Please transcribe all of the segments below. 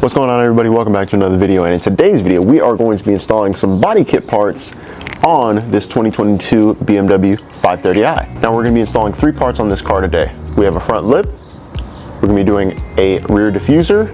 What's going on, everybody? Welcome back to another video, and in today's video we are going to be installing some body kit parts on this 2022 BMW 530i. Now we're going to be installing 3 parts on this car today. We have a front lip, we're going to be doing a rear diffuser,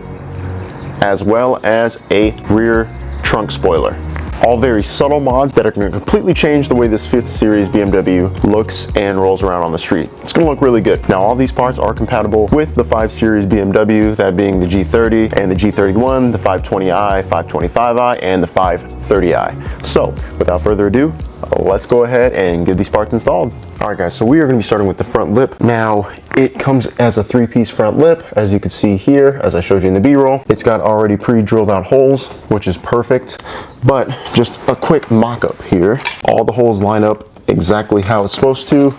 as well as a rear trunk spoiler. All very subtle mods that are going to completely change the way this 5th series BMW looks and rolls around on the street. It's going to look really good. Now all these parts are compatible with the 5 series BMW, that being the G30 and the G31, the 520i, 525i, and the 530i. So without further ado, let's go ahead and get these parts installed. Alright guys, so we are going to be starting with the front lip. Now it comes as a 3-piece front lip, as you can see here, as I showed you in the B-roll. It's got already pre-drilled out holes, which is perfect, but just a quick mock-up here. All the holes line up exactly how it's supposed to.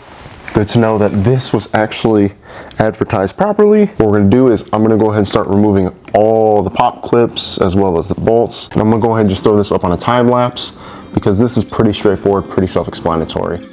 Good to know that this was actually advertised properly. What we're going to do is I'm going to go ahead and start removing all the pop clips as well as the bolts. And I'm going to go ahead and just throw this up on a time lapse because this is pretty straightforward, pretty self-explanatory.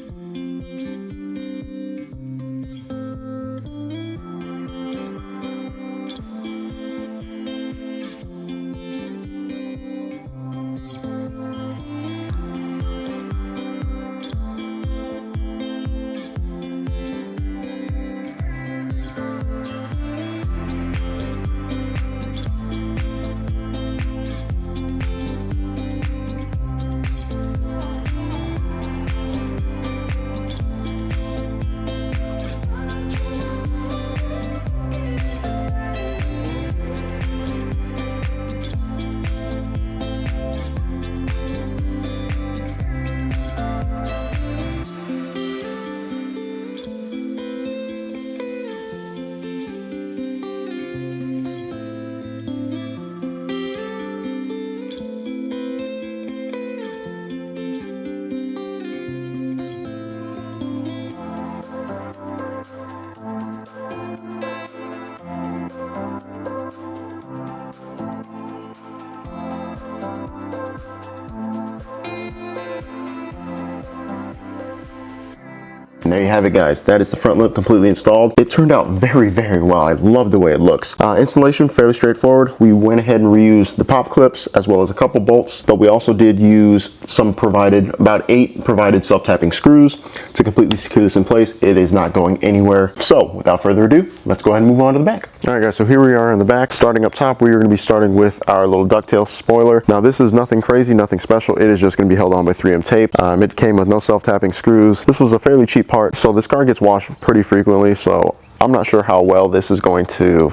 And there you have it, guys. That is the front lip completely installed. It turned out very, very well. I love the way it looks. Installation, fairly straightforward. We went ahead and reused the pop clips as well as a couple bolts, but we also did use some about 8 provided self-tapping screws to completely secure this in place. It is not going anywhere. So without further ado, let's go ahead and move on to the back. All right guys, so here we are in the back. Starting up top, we are going to be starting with our little ducktail spoiler. Now this is nothing crazy, nothing special. It is just going to be held on by 3M tape. It came with no self-tapping screws. This was a fairly cheap part. So this car gets washed pretty frequently, so I'm not sure how well this is going to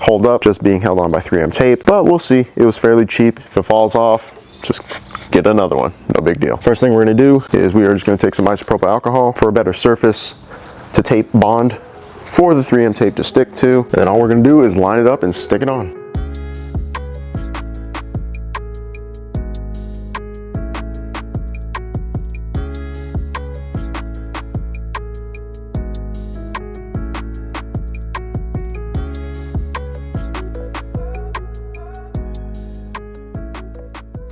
hold up just being held on by 3M tape, but we'll see. It was fairly cheap. If it falls off, just get another one, no big deal. First thing we're going to do is we are just going to take some isopropyl alcohol for a better surface to tape bond for the 3M tape to stick to, and then all we're going to do is line it up and stick it on.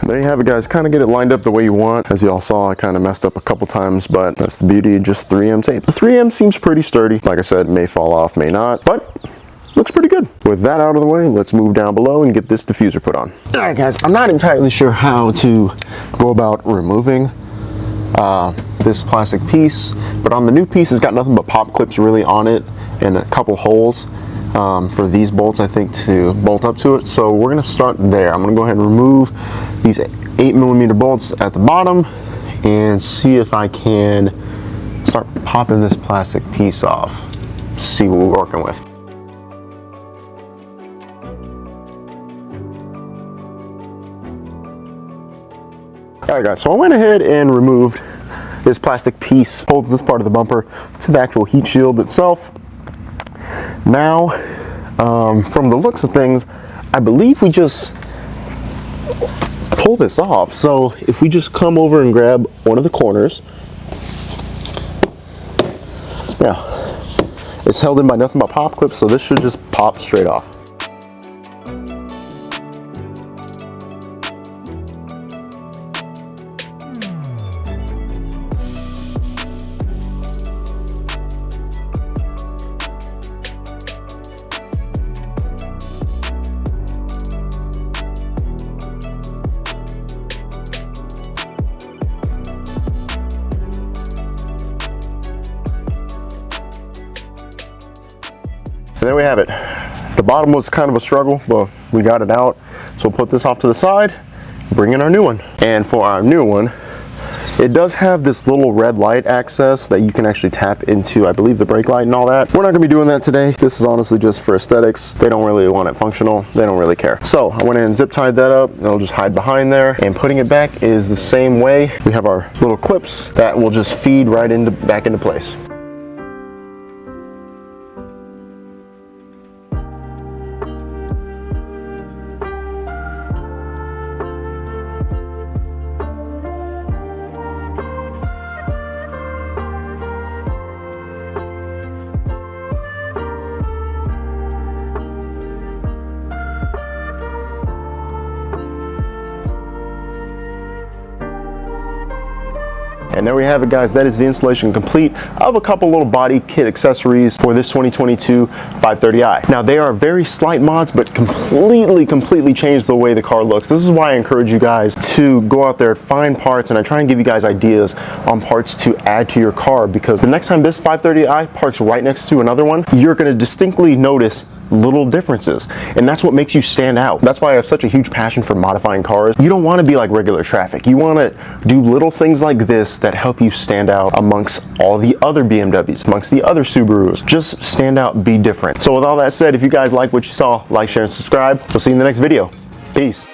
There you have it, guys. Kind of get it lined up the way you want. As you all saw, I kind of messed up a couple times, but that's the beauty of just 3M tape. The 3M seems pretty sturdy. Like I said, may fall off, may not, but looks pretty good. With that out of the way, let's move down below and get this diffuser put on. All right, guys, I'm not entirely sure how to go about removing this plastic piece, but on the new piece, it's got nothing but pop clips really on it and a couple holes for these bolts, I think, to bolt up to it. So we're going to start there. I'm going to go ahead and remove these 8mm bolts at the bottom and see if I can start popping this plastic piece off. See what we're working with. Alright guys, so I went ahead and removed this plastic piece, holds this part of the bumper to the actual heat shield itself. Now, from the looks of things, I believe we just pull this off. So if we just come over and grab one of the corners, yeah, it's held in by nothing but pop clips, so this should just pop straight off. there we have it. The bottom was kind of a struggle, but we got it out. So we'll put this off to the side, bring in our new one. And for our new one, it does have this little red light access that you can actually tap into, I believe, the brake light and all that. We're not gonna be doing that today. This is honestly just for aesthetics. They don't really want it functional. They don't really care. So I went in and zip tied that up. It'll just hide behind there. And putting it back is the same way. We have our little clips that will just feed right back into place. And there we have it, guys. That is the installation complete of a couple little body kit accessories for this 2022 530i. Now, they are very slight mods, but completely change the way the car looks. This is why I encourage you guys to go out there, find parts, and I try and give you guys ideas on parts to add to your car, because the next time this 530i parks right next to another one, you're gonna distinctly notice little differences, and that's what makes you stand out. That's why I have such a huge passion for modifying cars. You don't want to be like regular traffic. You want to do little things like this that help you stand out amongst all the other BMWs, amongst the other Subarus. Just stand out, be different. So with all that said, if you guys like what you saw, like, share, and subscribe. We'll see you in the next video. Peace.